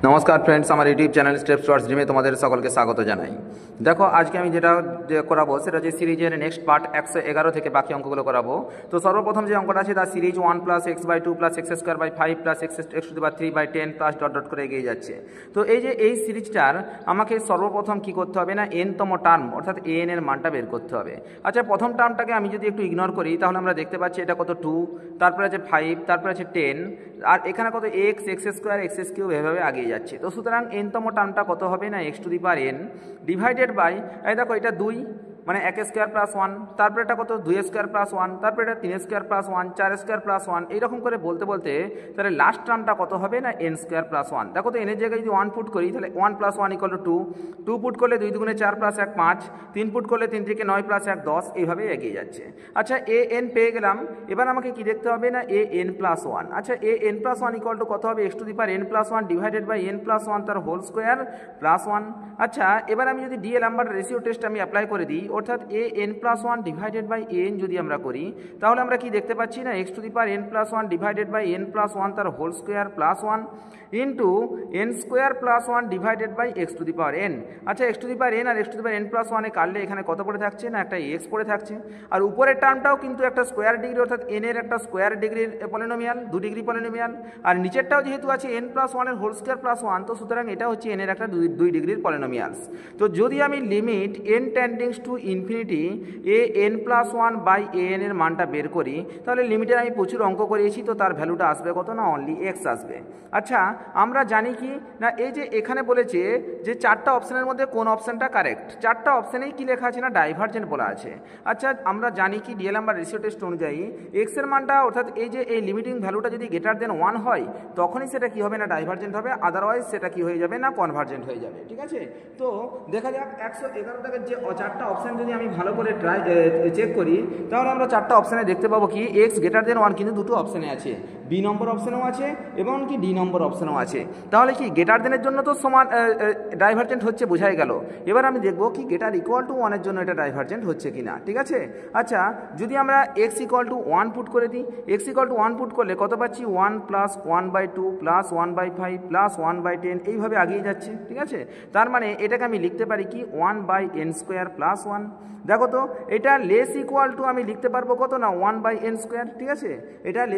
নমস্কার ফ্রেন্ডস, আমার YouTube channel steps towards ড্রিমে তোমাদের সকলকে স্বাগত জানাই। দেখো, আজকে আমি যেটা করাবো সেটা হচ্ছে সিরিজের নেক্সট পার্ট 111 থেকে বাকি অঙ্কগুলো করাবো। তো সর্বপ্রথম যে অঙ্কটা আছে তার series 1 + x/2 + x² 5 + x⁻³ 10 dot dot করে এগিয়ে যাচ্ছে। তো এই যে এই সিরিজটার আমাকে সর্বপ্রথম কি করতে হবে না, এনতম টার্ম অর্থাৎ এন এর মানটা বের করতে হবে। আচ্ছা, প্রথম টার্মটাকে আমি যদি একটু ইগনোর করি তাহলে আমরা দেখতে পাচ্ছি এটা কত 2, তারপরে আছে 5, তারপরে আছে 10, আর এখানে কত x² x³ এভাবে আগিয়ে যাচ্ছে। তো সুতরাং এনতম টার্মটা কত হবে না, x⁻n ডিভাইডেড বাই, এই দেখো এটা 2 মানে 1² + 1, তারপরে এটা কত 2² + 1, তারপরে এটা 3² + 1, 4² + 1, এইরকম করে বলতে বলতে তাহলে লাস্ট টার্মটা কত হবে না, n² + 1। দেখো তো এনের জায়গায় যদি 1 পুট করি তাহলে 1 + 1 = 2, 2 পুট করলে 2 × 4 + 1 5, 3 পুট করলে 3 × 9 + 1 10, এইভাবে এগিয়ে যাচ্ছে। আচ্ছা, an পেয়ে গেলাম। এবার আমাকে কি দেখতে হবে না, an + 1। আচ্ছা, an + 1 = কত হবে, x⁻n + 1 ডিভাইডেড বাই n + 1 তার হোল স্কোয়ার প্লাস 1। আচ্ছা, এবার আমি যদি DL রেশিও টেস্ট আমি অ্যাপ্লাই করে দিই, অর্থাৎ an + 1 ডিভাইডেড বাই n যদি আমরা করি তাহলে আমরা কি দেখতে পাচ্ছি না, x⁻n + 1 ডিভাইডেড বাই n + 1 তার whole square plus 1 into n² + 1 divided by x⁻n। আচ্ছা, x⁻n আর x⁻n + 1 এ কাটলে এখানে কত পড়ে থাকছে না, একটা x পড়ে থাকছে। আর উপরের টার্মটাও কিন্তু একটা স্কোয়ার ডিগ্রি অর্থাৎ n এর একটা স্কোয়ার ডিগ্রির পলিনোমিয়াল, 2 ডিগ্রি পলিনোমিয়াল। আর নিচেরটাও যেহেতু আছে n + 1 এর হোল স্কোয়ার প্লাস 1, তো সুতরাং এটা হচ্ছে n এর একটা 2 ডিগ্রির পলিনোমিয়ালস। তো যদি আমি limit n tendings to infinity an + 1 by an এর মানটা বের করি তাহলে লিমিটের আমি প্রচুর অঙ্ক করিয়েছি, তো তার ভ্যালুটা আসবে কত না, অনলি x আসবে। আচ্ছা, আমরা জানি কি না, এই যে এখানে বলেছে যে 4টা অপশানের মধ্যে কোন অপশানটা কারেক্ট, 4টা অপশানেই কি লেখা আছে না, ডাইভারজেন্ট বলা আছে। আচ্ছা, আমরা জানি কি DL রেশিও টেস্ট অনুযায়ী x এর মানটা অর্থাৎ এই যে এই লিমিটিং ভ্যালুটা যদি >1 হয় তখনই সেটা কি হবে না, ডাইভারজেন্ট হবে, আদারওয়াইজ সেটা কি হয়ে যাবে না, কনভার্জেন্ট হয়ে যাবে। ঠিক আছে, তো দেখা যাক 111 টাকার যে 4টা অপশান যদি আমি ভালো করে চেক করি তাহলে আমরা 4টা অপশানে দেখতে পাবো কি x>1 কিন্তু দুটো অপশানে আছে, B নম্বর অপশানেও আছে এবং কি D নম্বর অপশানেও আছে। তাহলে কি >দেনের জন্য তো সমান ডাইভারজেন্ট হচ্ছে, বোঝাই গেল। এবার আমি দেখবো কি >1 এর জন্য এটা ডাইভারজেন্ট হচ্ছে কিনা। ঠিক আছে, আচ্ছা যদি আমরা x = 1 পুট করে দিই, x = 1 পুট করলে কত পাচ্ছি, 1 + 1/2 + 1/5 + 1/10, এইভাবে আগিয়ে যাচ্ছে। ঠিক আছে, তার মানে এটাকে আমি লিখতে পারি কি 1/n² + 1। দেখো তো এটা <= আমি লিখতে পারবো কত না, 1/n²। ঠিক আছে, এটা <=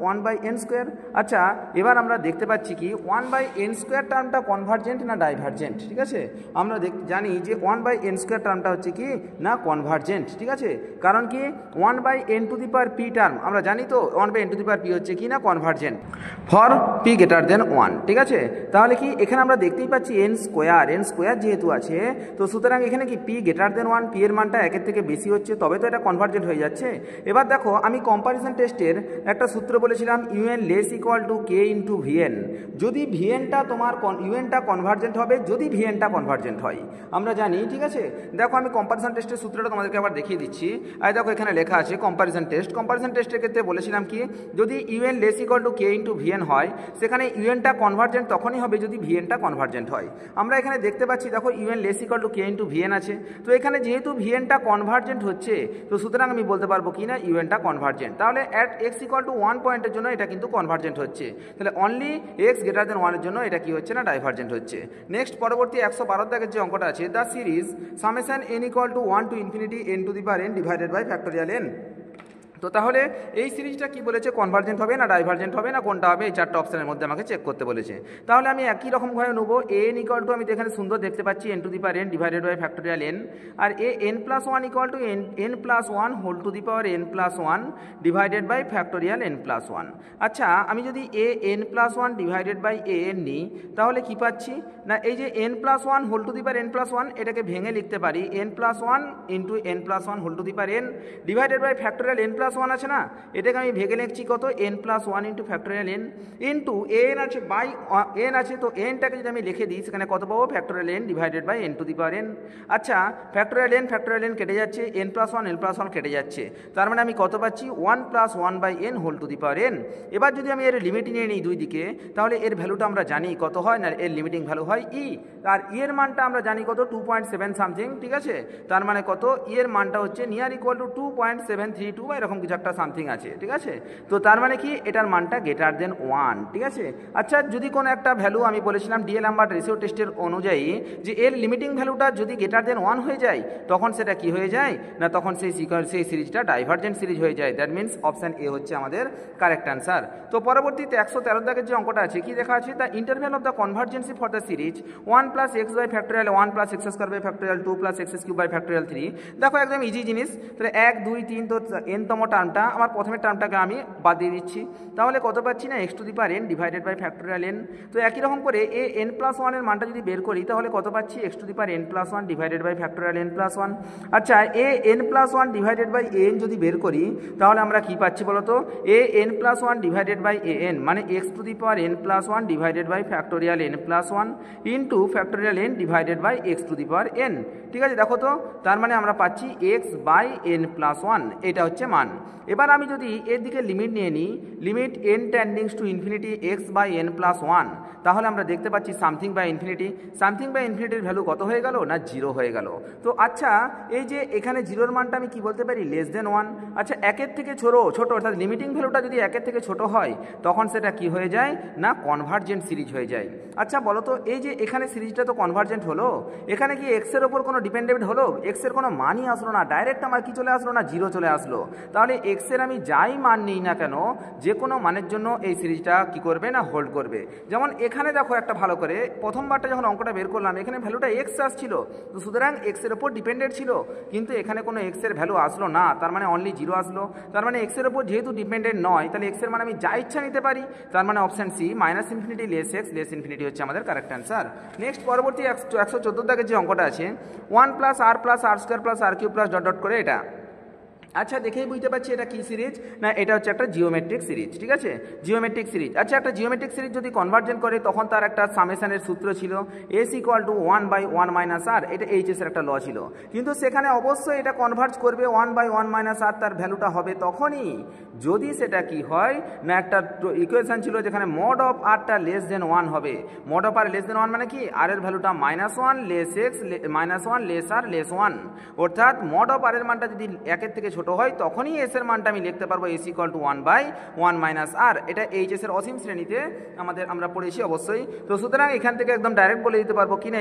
1/n²। আচ্ছা, এবার আমরা দেখতে পাচ্ছি কি 1/n² টার্মটা কনভার্জেন্ট না ডাইভারজেন্ট। ঠিক আছে, আমরা জানি যে 1/n² টার্মটা হচ্ছে কি না, কনভার্জেন্ট। ঠিক আছে, কারণ কি 1/n⁻p টার্ম আমরা জানি তো 1/n⁻p হচ্ছে কি না, কনভার্জেন্ট ফর p>1। ঠিক আছে, তাহলে কি এখানে আমরা দেখতেই পাচ্ছি n² যেহেতু আছে, তো সুতরাং এখানে কি p>1, p এর মানটা 1 এর থেকে বেশি হচ্ছে, তবে তো এটা কনভার্জেন্ট হয়ে যাচ্ছে। এবার দেখো, আমি কম্পারিজন টেস্টের একটা সূত্র বলেছিলাম, un < k × vn। যদি ভিএনটা তোমার ইউএনটা কনভার্জেন্ট হবে যদি ভিএনটা কনভার্জেন্ট হয়, আমরা জানি। ঠিক আছে, দেখো আমি কম্পারিজন টেস্টের সূত্রটা তোমাদেরকে আবার দেখিয়ে দিচ্ছি। আর দেখো এখানে লেখা আছে কম্পারিজন টেস্টের ক্ষেত্রে বলেছিলাম কি, যদি un < k × vn হয় সেখানে ইউএনটা কনভার্জেন্ট তখনই হবে যদি ভিএনটা কনভার্জেন্ট হয়। আমরা এখানে দেখতে পাচ্ছি দেখো un < k × vn আছে, তো এখানে যেহেতু ভিএনটা কনভার্জেন্ট হচ্ছে তো সুতরাং আমি বলতে পারবো কি না, ইউএনটা কনভার্জেন্ট। তাহলে x = 1 পয়েন্টের জন্য এটা কিন্তু কনভার্জেন্ট হচ্ছে, তাহলে অনলি x>1 এর জন্য এটা কি হচ্ছে না, ডাইভারজেন্ট হচ্ছে। নেক্সট পরবর্তী 112 দাগের যে অঙ্কটা আছে, the series n = 1 to infinity n⁻n divided by n। তো তাহলে এই সিরিজটা কি বলেছে, কনভার্জেন্ট হবে না ডাইভারজেন্ট হবে না, কোনটা হবে, এই 4টা অপশানের মধ্যে আমাকে চেক করতে বলেছে। তাহলে আমি একই রকমভাবে নেব an = আমি এখানে সুন্দর দেখতে পাচ্ছি n⁻n ডিভাইডেড বাই n, আর n + 1 = n + 1 whole to the power n + 1 divided by n + 1। আচ্ছা, আমি যদি n + 1 ডিভাইডেড বাই an নিই তাহলে কি পাচ্ছি না, এই যে n + 1 whole to the power n + 1 এটাকে ভেঙে লিখতে পারি n + 1 × n + 1 whole to the power n divided by n + 1 আছে না, এটাকে আমি ভেঙে লিখছি কত, n + 1 × n ইন্টু an আছে বাই n আছে, তো nটাকে যদি আমি লিখে দিই সেখানে কত পাবো, n ডিভাইডেড বাই n⁻n। আচ্ছা, n কেটে যাচ্ছে, n + 1 কেটে যাচ্ছে, তার মানে আমি কত পাচ্ছি, 1 + 1/n whole to the power n। এবার যদি আমি এর লিমিট নিয়ে নিই দুই দিকে তাহলে এর ভ্যালুটা আমরা জানি কত হয় না, এর লিমিটিং ভ্যালু হয় e, আর e এর মানটা আমরা জানি কত, 2.7 সামথিং। ঠিক আছে, তার মানে কত, e এর মানটা হচ্ছে > 2.732 বা এরকম এরকম কিছু একটা সামথিং আছে, ঠিক আছে। তো তার মানে কি এটার মানটা গ্রেটার দেন 1, ঠিক আছে। আচ্ছা যদি কোনো একটা ভ্যালু আমি বলেছিলাম ডিএলএমবার্ট রেশিও টেস্টের অনুযায়ী যে এর লিমিটিং ভ্যালুটা যদি গ্রেটার দেন 1 হয়ে যায় তখন সেটা কি হয়ে যায় না, তখন সেই সিরিজটা ডাইভারজেন্ট সিরিজ হয়ে যায়। দ্যাট মিনস অপশান এ হচ্ছে আমাদের কারেক্ট অ্যান্সার। তো পরবর্তীতে 113 দাগের যে অঙ্কটা আছে কি দেখা আছে, the interval of the convergency for the series 1 plus x by factorial 1 plus x square by factorial 2 plus x cube by factorial 3। দেখো একদম ইজি জিনিস। তাহলে 1 2 3, তো এনতম টার্মটা আমার প্রথমের টার্মটাকে আমি বাদ দিয়ে দিচ্ছি, তাহলে কত পাচ্ছি না x to the power n divided by factorial n. তো একই রকম করে এ এন প্লাস 1 এর মানটা যদি বের করি তাহলে কত পাচ্ছি x to the power n plus 1 divided by factorial n plus 1। আচ্ছা a n plus 1 divided by a n যদি বের করি তাহলে আমরা কি পাচ্ছি বলতো, a n plus 1 divided by a n মানে x to the power n plus 1 divided by factorial n plus 1 into factorial n divided by x to the power n, ঠিক আছে। দেখো তো তার মানে আমরা পাচ্ছি এক্স বাই এন প্লাস 1, এটা হচ্ছে মান। এবার আমি যদি এর দিকে লিমিট নিয়ে নিই, limit n tendings to infinity x by n plus 1, তাহলে আমরা দেখতে পাচ্ছি something by infinity. Something by ইনফিনিটির ভ্যালু কত হয়ে গেল না 0 হয়ে গেল। তো আচ্ছা এই যে এখানে 0-র মানটা আমি কি বলতে পারি লেস দেন 1। আচ্ছা 1-এর থেকে ছোট অর্থাৎ লিমিটিং ভ্যালুটা যদি 1-এর থেকে ছোট হয় তখন সেটা কি হয়ে যায় না কনভার্জেন্ট সিরিজ হয়ে যায়। আচ্ছা বলো তো এই যে এখানে সিরিজটা তো কনভার্জেন্ট হলো, এখানে কি এক্সের ওপর কোনো ডিপেন্ডেন্ট হলো, এক্সের কোনো মানই আসলো না, ডাইরেক্ট আমার কি চলে আসলো না 0 চলে আসলো। তাহলে এক্সের আমি যাই মান নিই না কেন যে কোনো মানের জন্য এই সিরিজটা কি করবে না হোল্ড করবে। যেমন এখানে দেখো একটা ভালো করে প্রথমবারটা যখন অঙ্কটা বের করলাম এখানে ভ্যালুটা এক্স আসছিল, তো সুতরাং এক্সের ওপর ডিপেন্ডেন্ট ছিল, কিন্তু এখানে কোনো এক্সের ভ্যালু আসলো না, তার মানে অনলি 0 আসলো। তার মানে এক্সের ওপর যেহেতু ডিপেন্ডেন্ট নয় তাহলে এক্সের মানে আমি যা ইচ্ছা নিতে পারি, তার মানে option C minus infinity less x less infinity হচ্ছে আমাদের কারেক্ট অ্যান্সার। নেক্সট পরবর্তী 114 দাগের যে অঙ্কটা আছে 1 প্লাস আর স্কোয়ার প্লাস আর কিউব প্লাস ডট ডট করে এটা। আচ্ছা দেখেই বুঝতে পারছি এটা কি সিরিজ না, এটা হচ্ছে একটা জিওমেট্রিক সিরিজ, ঠিক আছে, জিওমেট্রিক সিরিজ। আচ্ছা একটা জিওমেট্রিক সিরিজ যদি কনভার্জেন্ট করে তখন তার একটা সামেশনের সূত্র ছিল এস ইকুয়াল টু 1/1 মাইনাস আর, এটা এইচএস এর একটা ল ছিল, কিন্তু সেখানে অবশ্যই এটা কনভার্জ করবে 1/1 মাইনাস আর, তার ভ্যালুটা হবে তখনই যদি সেটা কি হয় না একটা ইকুয়েশন ছিল যেখানে মড অফ আরটা লেস দেন 1 হবে। Mod of r less than 1 মানে কি আর এর ভ্যালুটা -1 less x -1 less r less 1, অর্থাৎ মড অফ আর এর মানটা যদি 1-এর থেকে ছোট হয় তখনই এস এর মানটা আমি লিখতে পারবো এস ইকুয়াল টু 1/1 মাইনাস আর। এটা এইচএস এর অসীম শ্রেণীতে আমরা পড়েছি অবশ্যই। তো সুতরাং এখান থেকে একদম ডাইরেক্ট বলে দিতে পারবো কিনা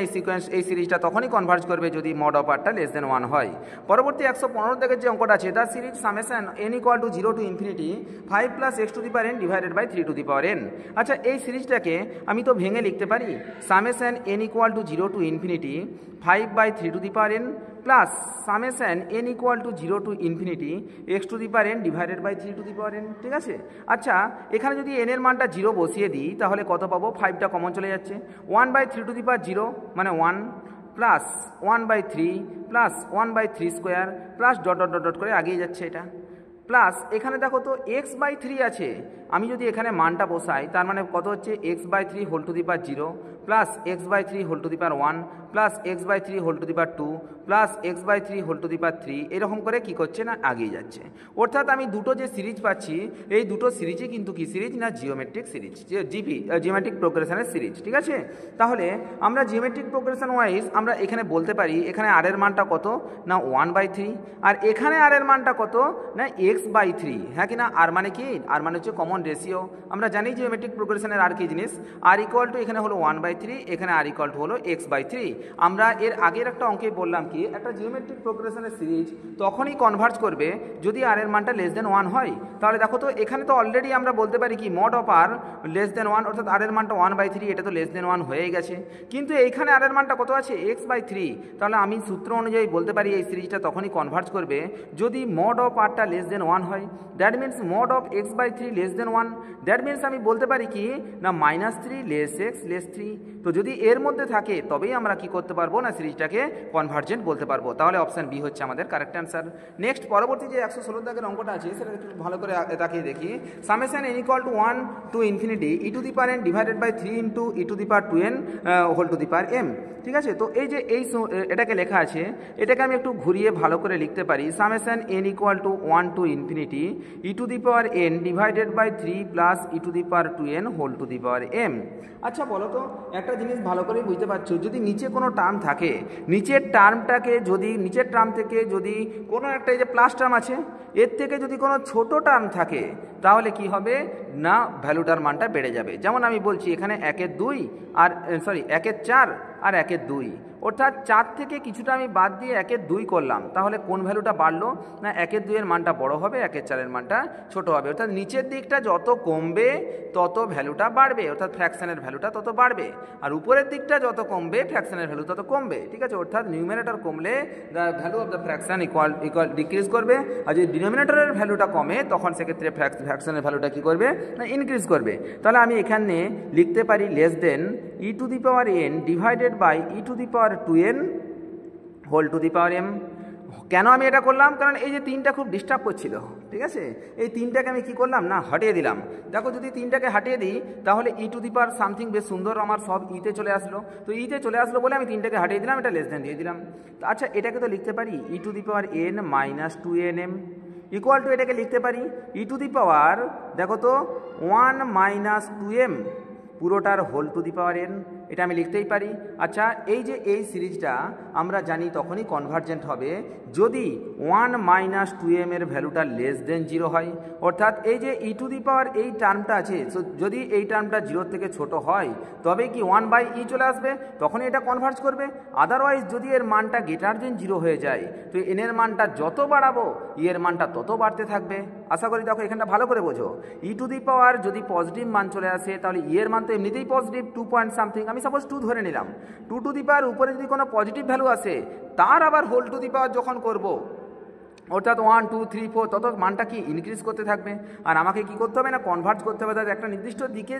এই সিরিজটা তখনই কনভার্জ করবে যদি মড অফ আরটা লেস দেন 1 হয়। পরবর্তী 115 দাগের যে অঙ্কটা আছে the series summation n equal to 0 to infinity 5 plus x to the power n divided by 3 to the power n। আচ্ছা এই সিরিজটাকে আমি তো ভেঙে লিখতে পারি summation n equal to 0 to infinity 5/3 to the power n plus summation n equal to 0 to infinity x to the power n divided by 3 to the power n, ঠিক আছে। আচ্ছা এখানে যদি n এর মানটা 0 বসিয়ে দিই তাহলে কত পাবো, 5টা কমন চলে যাচ্ছে, 1/3 টু দি পাওয়ার 0 মানে 1 plus 1/3 plus 1/3 square plus dot dot dot dot করে আগিয়ে যাচ্ছে এটা, প্লাস এখানে দেখো তো x/3 আছে, আমি যদি এখানে মানটা বসাই তার মানে কত হচ্ছে x/3 whole to the power 0 plus x/3 whole to the power 1 plus x/3 whole to the power 2 plus x/3 whole to the power 3, এরকম করে কি করছে না আগিয়ে যাচ্ছে। অর্থাৎ আমি দুটো যে সিরিজ পাচ্ছি এই দুটো সিরিজই কিন্তু কি সিরিজ না জিওমেট্রিক সিরিজ, জিওমেট্রিক প্রোগ্রেশনের সিরিজ, ঠিক আছে। তাহলে আমরা জিওমেট্রিক প্রোগ্রেশন ওয়াইজ আমরা এখানে বলতে পারি এখানে আর এর মানটা কত না 1/3 আর এখানে আর এর মানটা কত না x/3, হ্যাঁ কি না। আর মানে কি আর মানে হচ্ছে কমন রেশিও, আমরা জানি জিওমেট্রিক প্রোগ্রেশনের আর কি জিনিস, আর ইকুয়াল টু এখানে হলো 1/3 এখানে আর ইকুয়াল টু হলো x/3। আমরা এর আগের একটা অঙ্কে বললাম কি একটা জিওমেট্রিক প্রোগ্রেশনের সিরিজ তখনই কনভার্জ করবে যদি আর এর মানটা লেস দেন 1 হয়। তাহলে দেখো তো এখানে তো অলরেডি আমরা বলতে পারি কি mod of r less than 1, অর্থাৎ আর এর মানটা 1/3, এটা তো লেস দেন 1 হয়ে গেছে, কিন্তু এইখানে আর এর মানটা কত আছে x/3। তাহলে আমি সূত্র অনুযায়ী বলতে পারি এই সিরিজটা তখনই কনভার্জ করবে যদি মড অফ আরটা লেস দেন 1 হয়, that means mod of x/3 less than 1, that means আমি বলতে পারি কি না -3 লেস এক্স লেস 3। তো যদি এর মধ্যে থাকে তবেই আমরা কি করতে পারবো না সিরিজটাকে কনভার্জেন্ট বলতে পারবো, তাহলে অপশান বি হচ্ছে আমাদের কারেক্ট অ্যান্সার। নেক্সট পরবর্তী যে 116 দাগের অঙ্কটা আছে সেটা একটু ভালো করে তাকিয়ে দেখি, summation n equal to 1 to infinity e to the power n divided by 3 into e to the power 2n whole to the power m, ঠিক আছে। তো এই যে এটাকে লেখা আছে এটাকে আমি একটু ঘুরিয়ে ভালো করে লিখতে পারি summation n equal to 1 to infinity e to the power n divided by 3 plus e to the power 2n whole to the power m। আচ্ছা বলো তো একটা জিনিস ভালো করেই বুঝতে পারছো, যদি নিচে কোনো টার্ম থাকে, নিচের টার্ম থেকে যদি কোনো একটা এই যে প্লাস টার্ম আছে, এর থেকে যদি কোনো ছোট টার্ম থাকে তাহলে কি হবে না ভ্যালুটার মানটা বেড়ে যাবে। যেমন আমি বলছি এখানে 1/2 আর 1/4 আর 1/2, অর্থাৎ 4 থেকে কিছুটা আমি বাদ দিয়ে 1/2 করলাম, তাহলে কোন ভ্যালুটা বাড়লো না 1/2 এর মানটা বড় হবে, 1/4 এর মানটা ছোট হবে। অর্থাৎ নিচের দিকটা যত কমবে তত ভ্যালুটা বাড়বে, অর্থাৎ ফ্র্যাকশনের ভ্যালুটা তত বাড়বে, আর উপরের দিকটা যত কমবে ফ্র্যাকশনের ভ্যালু তত কমবে। ঠিক আছে, অর্থাৎ নিউমারেটর কমলে the value of the fraction equal decrease করবে, আর যদি ডিনোমিনেটরের ভ্যালুটা কমে তখন সেক্ষেত্রে ফ্র্যাকশনের ভ্যালুটা কী করবে না ইনক্রিজ করবে। তাহলে আমি এখানে লিখতে পারি less than e⁴n divided by e⁴2n whole to the power m। কেন আমি এটা করলাম, কারণ এই যে 3টা খুব ডিস্টার্ব করছিল। ঠিক আছে, এই 3টাকে আমি কি করলাম না হটিয়ে দিলাম। দেখো যদি 3টাকে হটিয়ে দিই তাহলে সামথিং বেশ সুন্দর আমার সব ইতে চলে আসলো, তো ইতে চলে আসলো বলে আমি 3টাকে হটিয়ে দিলাম, এটা লেস দেন দিয়ে দিলাম। তো আচ্ছা এটাকে তো লিখতে পারি e⁴n - 2nm ইকুয়াল টু, এটাকে লিখতে পারি দেখো তো 1 - 2m পুরোটার whole to the power n, এটা আমি লিখতেই পারি। আচ্ছা এই যে এই সিরিজটা আমরা জানি তখনই কনভার্জেন্ট হবে যদি 1 - 2m এর ভ্যালুটা লেস দেন 0 হয়, অর্থাৎ এই যে এই টার্মটা আছে, যদি এই টার্মটা 0 থেকে ছোট হয় তবে কি 1/e চলে আসবে, তখনই এটা কনভার্জ করবে। আদারওয়াইজ যদি এর মানটা গ্রেটার দেন 0 হয়ে যায় তো n এর মানটা যত বাড়াবো এর মানটা তত বাড়তে থাকবে। আশা করি দেখো এখানটা ভালো করে বোঝো, যদি পজিটিভ মান চলে আসে তাহলে এর মান তো এমনিতেই পজিটিভ 2 পয়েন্ট সামথিং, আমি সাপোজ 2 ধরে নিলাম, 2 টু দি পাওয়ার উপরে যদি কোনো পজিটিভ ভ্যালু আসে তার আবার হোল টু দি পাওয়ার যখন করব, অর্থাৎ 1 2 3 4 তত মানটা কি ইনক্রিজ করতে থাকবে, আর আমাকে কি করতে হবে না কনভার্ট করতে হবে, তাদের একটা নির্দিষ্ট দিকে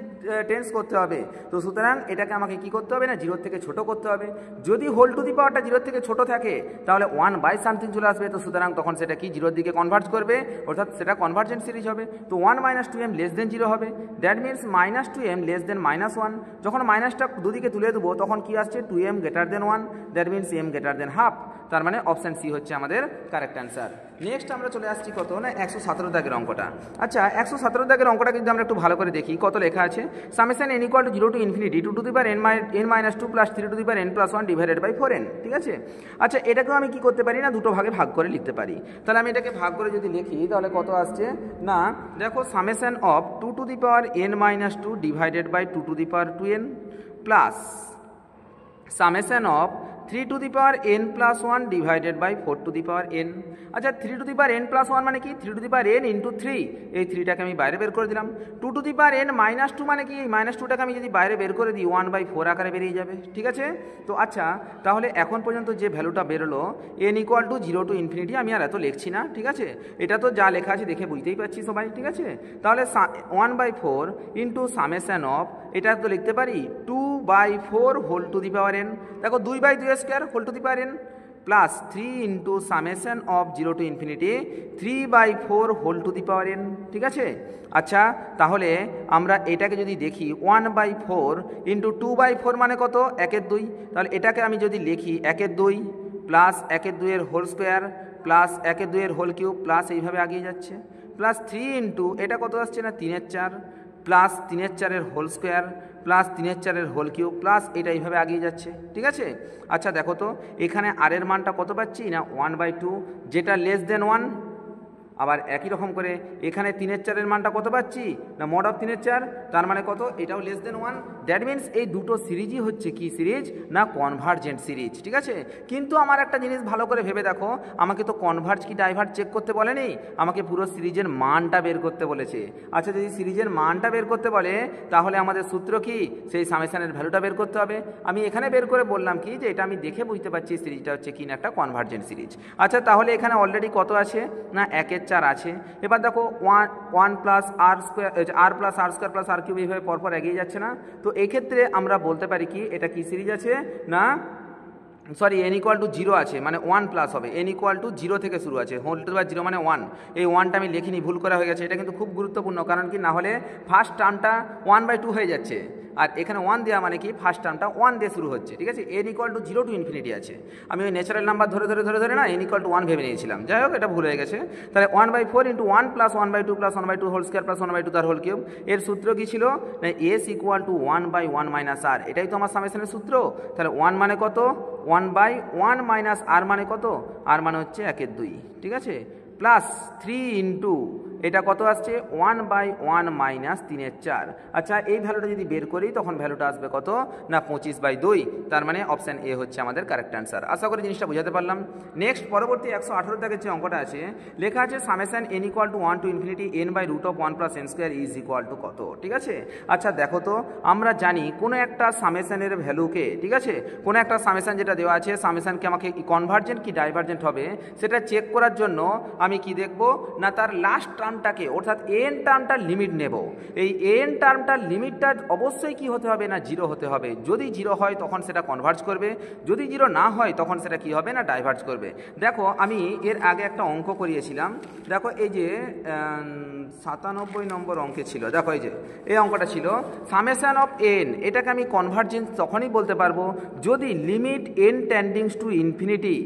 টেন্স করতে হবে। তো সুতরাং এটাকে আমাকে কি করতে হবে না 0 থেকে ছোট করতে হবে। যদি হোল টু দি পাওয়ারটা 0 থেকে ছোট থাকে তাহলে 1/সামথিং চলে আসবে, তো সুতরাং তখন সেটা কি 0 দিকে কনভার্ট করবে, অর্থাৎ সেটা কনভার্জেন্ট সিরিজ হবে। তো 1 - 2m লেস দেন 0 হবে, that means -2m less than -1। যখন মাইনাসটা দুদিকে তুলে দেবো তখন কি আসছে 2m greater than 1, that means m greater than half. তার মানে অপশান সি হচ্ছে আমাদের কারেক্ট অ্যান্সার। নেক্সট আমরা চলে আসছি কত না 117 দাগের অঙ্কটা। আচ্ছা 117 দাগের অঙ্কটা যদি আমরা একটু ভালো করে দেখি কত লেখা আছে, summation n = 0 to infinity 2 to the power n - 2 plus 3 to the power n + 1 divided by 4n। ঠিক আছে, আচ্ছা এটাকেও আমি কি করতে পারি না দুটো ভাগে ভাগ করে লিখতে পারি। তাহলে আমি এটাকে ভাগ করে যদি লিখি তাহলে কত আসছে না দেখো summation of 2 to the power n - 2 divided by 2 to the power 2n plus summation of 3 to the power n + 1 divided by 4 to the power n। আচ্ছা 3 টু দি পাওয়ার n + 1 মানে কি 3 to the power n into 3, এই 3টাকে আমি বাইরে বের করে দিলাম। 2 to the power n - 2 মানে কি এই -2টাকে আমি যদি বাইরে বের করে দিই 1/4 আকারে বেরিয়ে যাবে। ঠিক আছে, তো আচ্ছা তাহলে এখন পর্যন্ত যে ভ্যালুটা বেরোলো n = 0 টু ইনফিনিটি, আমি আর এত লিখছি না। ঠিক আছে, এটা তো যা লেখা আছে দেখে বুঝতেই পারছি সবাই। ঠিক আছে, তাহলে 1/4 ইন্টু সামেশন অফ, এটা তো লিখতে পারি 2/4 whole to the power n, দেখো 2/2² whole to the power n plus 3 into summation of 0 to infinity 3/4 whole to the power n। ঠিক আছে, আচ্ছা তাহলে আমরা এটাকে যদি দেখি 1/4 ইন্টু 2/4 মানে কত 1/2, তাহলে এটাকে আমি যদি লিখি 1/2 প্লাস 1/2 এর হোল স্কোয়ার প্লাস 1/2 এর হোল কিউব প্লাস এইভাবে আগিয়ে যাচ্ছে, প্লাস 3 ইন্টু এটা কত আসছে না 3/4 প্লাস 3/4 এর হোল স্কোয়ার প্লাস 3/4 এর হোল কিউব প্লাস এটা এইভাবে আগিয়ে যাচ্ছে। ঠিক আছে, আচ্ছা দেখো তো এখানে আর এর মানটা কত পাচ্ছি না 1/2 যেটা লেস দেন 1, আবার একই রকম করে এখানে 3/4 এর মানটা কত পাচ্ছি না mod of 3/4, তার মানে কত এটাও লেস দেন 1, দ্যাট মিনস এই দুটো সিরিজই হচ্ছে কি সিরিজ না কনভার্জেন্ট সিরিজ। ঠিক আছে, কিন্তু আমার একটা জিনিস ভালো করে ভেবে দেখো, আমাকে তো কনভার্জ কি ডাইভার্জ চেক করতে বলেনি, আমাকে পুরো সিরিজের মানটা বের করতে বলেছে। আচ্ছা যদি সিরিজের মানটা বের করতে বলে তাহলে আমাদের সূত্র কি সেই সামেশনের ভ্যালুটা বের করতে হবে। আমি এখানে বের করে বললাম কি যে এটা আমি দেখে বুঝতে পারছি সিরিজটা হচ্ছে কি না একটা কনভার্জেন্ট সিরিজ। আচ্ছা তাহলে এখানে অলরেডি কত আছে না 1/4 আছে। এবার দেখো 1 plus r square plus r cube এইভাবে পরপর এগিয়ে যাচ্ছে না, তো এক্ষেত্রে আমরা বলতে পারি কি এটা কি সিরিজ আছে না সরি n = 0 আছে, মানে 1 প্লাস হবে, n = 0 থেকে শুরু আছে, হোল টু দি পাওয়ার 0 মানে 1, এই 1টা আমি লিখিনি ভুল করা হয়ে গেছে, এটা কিন্তু খুব গুরুত্বপূর্ণ, কারণ কি না হলে ফার্স্ট টার্মটা 1/2 হয়ে যাচ্ছে, আর এখানে 1 দেওয়া মানে কি ফার্স্ট টার্মটা 1 দিয়ে শুরু হচ্ছে, ঠিক আছে। n equal to 0 to infinity আছে, আমি ওই ন্যাচারাল নাম্বার ধরে না n ইকুয়াল টু 1 ভেবে নিয়েছিলাম, যাই হোক এটা ভুল হয়ে গেছে। তাহলে 1/4 into 1 plus 1/2 plus 1/2 whole square plus 1/2 তার হোল কিউব। এর সূত্র কি ছিল না S equal to 1/1 minus r, এটাই তো আমার সামেশনের সূত্র। তাহলে 1 মানে কত 1/1 মাইনাস আর মানে কত, আর মানে হচ্ছে 1/2, ঠিক আছে, প্লাস 3 ইন্টু এটা কত আসছে 1/1 মাইনাস 3/4। আচ্ছা এই ভ্যালুটা যদি বের করি তখন ভ্যালুটা আসবে কত না 25/2, তার মানে অপশান এ হচ্ছে আমাদের কারেক্ট অ্যান্সার। আশা করি জিনিসটা বুঝাতে পারলাম। নেক্সট পরবর্তী 118 দাগের যে অঙ্কটা আছে লেখা আছে summation n equal to 1 to infinity n by root of 1 plus n square is equal to কত, ঠিক আছে। আচ্ছা দেখো তো আমরা জানি কোনো একটা সামেশনের ভ্যালুকে, ঠিক আছে, কোনো একটা সামেশন যেটা দেওয়া আছে সামেশনকে আমাকে কনভার্জেন্ট কি ডাইভার্জেন্ট হবে সেটা চেক করার জন্য আমি কি দেখব না তার লাস্ট টার্মটাকে অর্থাৎ এন টার্মটার লিমিট নেব। এই এন টার্মটার লিমিটটা অবশ্যই কি হতে হবে না 0 হতে হবে। যদি 0 হয় তখন সেটা কনভার্জ করবে, যদি 0 না হয় তখন সেটা কি হবে না ডাইভার্জ করবে। দেখো আমি এর আগে একটা অঙ্ক করিয়েছিলাম, দেখো এই যে 97 নম্বর অঙ্কে ছিল, দেখো এই যে এই অঙ্কটা ছিল সামেশন অফ এন, এটাকে আমি কনভার্জেন্স তখনই বলতে পারবো যদি limit n tendings to infinity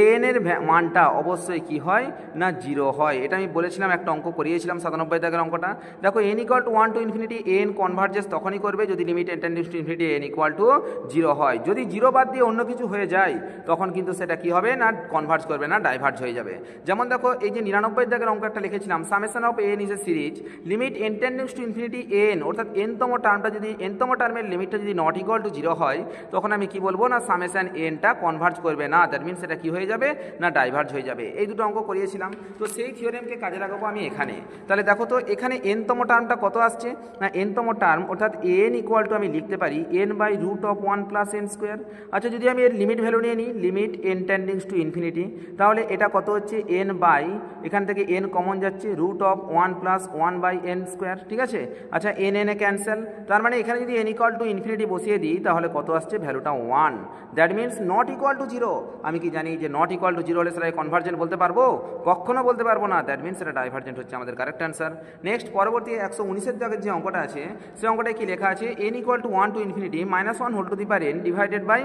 n এর মানটা অবশ্যই কি হয় না 0 হয়। এটা আমি বলেছিলাম, একটা অঙ্ক করিয়েছিলাম 97 দাগের অঙ্কটা। দেখো n equal to 1 to infinity n converges তখনই করবে যদি limit n tendings to infinity n equal to 0 হয়। যদি 0 বাদ দিয়ে অন্য কিছু হয়ে যায় তখন কিন্তু সেটা কি হবে না কনভার্জ করবে না, ডাইভার্জ হয়ে যাবে। যেমন দেখো এই যে 99 দাগের অঙ্ক একটা লিখেছিলাম summation of n is a series limit n tendings to infinity n, অর্থাৎ এনতম টার্মটা যদি এনতম টার্মের লিমিটটা যদি নট ইকুয়াল টু 0 হয় তখন আমি কি বলবো না সামেশন এনটা কনভার্জ করবে না, দ্যাট মিনস সেটা কি হয়ে যাবে না ডাইভার্জ হয়ে যাবে। এই দুটো অঙ্ক করিয়েছিলাম, তো সেই থিওরেমকে কাজে লাগাবো আমি এখানে। তাহলে দেখো তো এখানে এনতম টার্মটা কত আসছে না এনতম টার্ম অর্থাৎ এন ইকুয়াল টু আমি লিখতে পারি n by root of 1 plus n square. আচ্ছা যদি আমি এর লিমিট ভ্যালু নিয়ে নিই limit n tendings to infinity, তাহলে এটা কত হচ্ছে এন বাই এখান থেকে এন কমন যাচ্ছে root of 1 plus 1 by n square, ঠিক আছে। আচ্ছা এন এ ক্যান্সেল, তার মানে এখানে যদি এন ইকুয়াল টু ইনফিনিটি বসিয়ে দিই তাহলে কত আসছে ভ্যালুটা 1, that means not equal to 0। আমি কি জানি যে নট ইকুয়াল টু 0 হলে সেটা কনভার্জেন্ট বলতে পারবো, কখনো বলতে পারবো না, দ্যাট মিনস এটা ডাইভার্জেন্ট হচ্ছে আমাদের কারেক্ট অ্যান্সার। নেক্সট পরবর্তী 119 দাগের যে অঙ্কটা আছে সেই অঙ্কটায় কি লেখা আছে n equal to 1 to infinity minus 1 whole to the power n divided by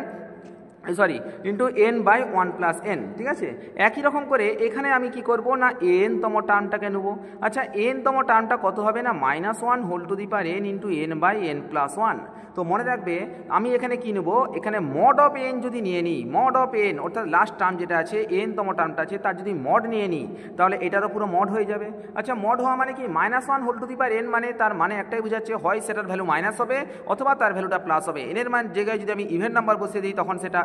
into n by 1 plus n, ঠিক আছে। একই রকম করে এখানে আমি কি করব না এন তম টার্মটাকে নেব। আচ্ছা এন তম টার্মটা কত হবে না -1 whole to the power n into n by n plus 1। তো মনে রাখবে আমি এখানে কি নেব, এখানে মড অফ এন যদি নিয়ে নিই, মড অফ এন অর্থাৎ লাস্ট টার্ম যেটা আছে এন তম টার্মটা আছে তার যদি মড নিয়ে নিই তাহলে এটারও পুরো মড হয়ে যাবে। আচ্ছা মড হওয়া মানে কি -1 whole to the power n মানে তার মানে একটাই বোঝাচ্ছে হয় সেটার ভ্যালু মাইনাস হবে অথবা তার ভ্যালুটা প্লাস হবে। এনের মান জায়গায় যদি আমি ইভেন নাম্বার বসিয়ে দিই তখন সেটা